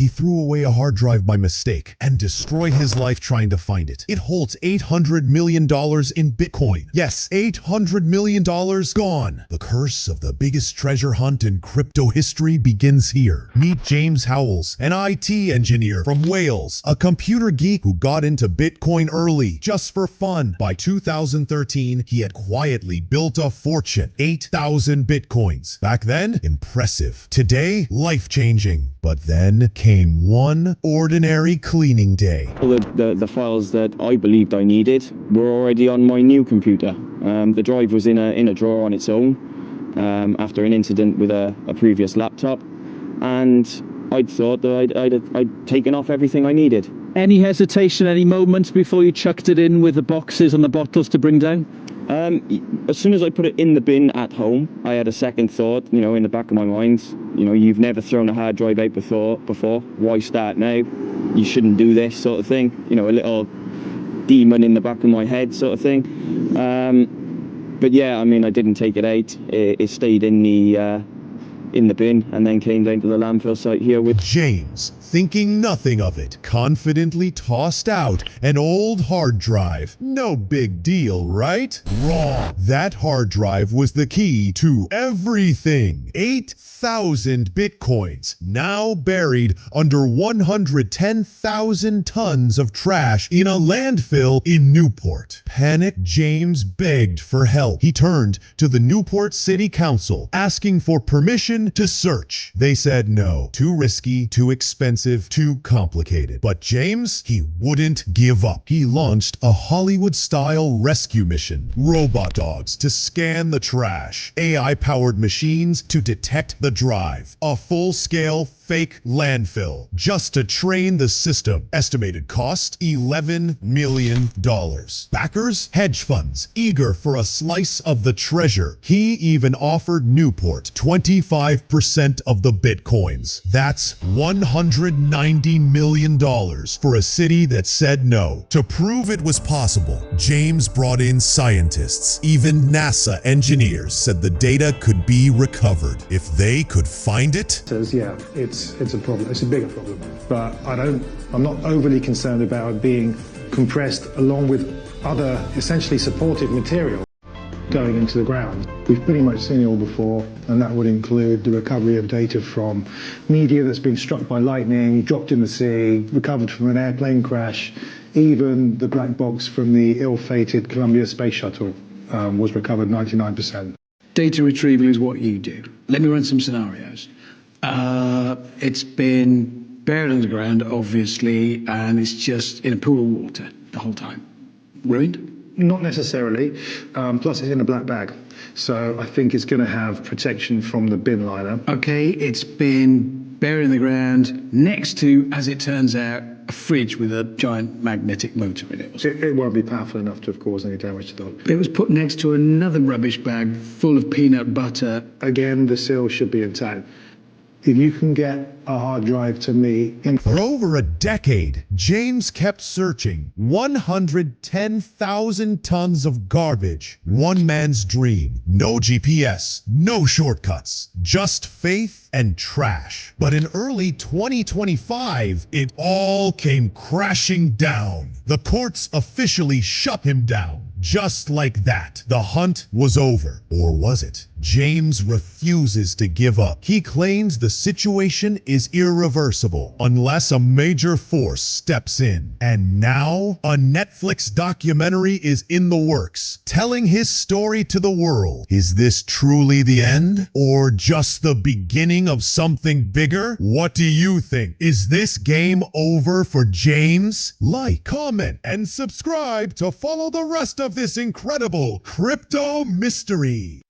He threw away a hard drive by mistake and destroyed his life trying to find it. It holds $800 million in Bitcoin. Yes, $800 million gone. The curse of the biggest treasure hunt in crypto history begins here. Meet James Howells, an IT engineer from Wales, a computer geek who got into Bitcoin early, just for fun. By 2013, he had quietly built a fortune, 8,000 Bitcoins. Back then, impressive. Today, life-changing. But then came one ordinary cleaning day. All the files that I believed I needed were already on my new computer. The drive was in a drawer on its own after an incident with a previous laptop, and I'd thought that I'd taken off everything I needed. Any hesitation, any moments before you chucked it in with the boxes and the bottles to bring down? As soon as I put it in the bin at home, I had a second thought, in the back of my mind. You've never thrown a hard drive out before. Why start now? You shouldn't do this, sort of thing. A little demon in the back of my head, sort of thing. But yeah, I didn't take it out. It stayed in the bin and then came down to the landfill site here with James, thinking nothing of it, confidently tossed out an old hard drive. No big deal, right? Wrong. That hard drive was the key to everything. 8,000 Bitcoins, now buried under 110,000 tons of trash in a landfill in Newport. Panicked James begged for help. He turned to the Newport City Council, asking for permission to search. They said no. Too risky, too expensive, too complicated. But James, he wouldn't give up. He launched a Hollywood-style rescue mission. Robot dogs to scan the trash. AI-powered machines to detect the drive. A full-scale fake landfill just to train the system. Estimated cost, $11 million. Backers, hedge funds, eager for a slice of the treasure. He even offered Newport 25% of the Bitcoins. That's $190 million for a city that said no. To prove it was possible, James brought in scientists. Even NASA engineers said the data could be recovered if they could find it. Says, yeah, it's a problem. It's a bigger problem. But I'm not overly concerned about it being compressed along with other essentially supportive material going into the ground. We've pretty much seen it all before, and that would include the recovery of data from media that's been struck by lightning, dropped in the sea, recovered from an airplane crash. Even the black box from the ill-fated Columbia Space Shuttle was recovered 99%. Data retrieval is what you do. Let me run some scenarios. It's been buried underground, obviously, and it's just in a pool of water the whole time. Ruined? Not necessarily, plus it's in a black bag. So I think it's going to have protection from the bin liner. Okay, it's been buried in the ground next to, as it turns out, a fridge with a giant magnetic motor in it. It won't be powerful enough to have caused any damage to the dog. It was put next to another rubbish bag full of peanut butter. Again, the seal should be intact. If you can get a hard drive to me For over a decade, James kept searching. 110,000 tons of garbage. One man's dream. No GPS, no shortcuts, just faith and trash. But in early 2025, it all came crashing down. The courts officially shut him down. Just like that, the hunt was over. Or was it? James refuses to give up. He claims the situation is irreversible unless a major force steps in. And now, a Netflix documentary is in the works, telling his story to the world. Is this truly the end? Or just the beginning of something bigger? What do you think? Is this game over for James? Like, comment, and subscribe to follow the rest of this incredible crypto mystery.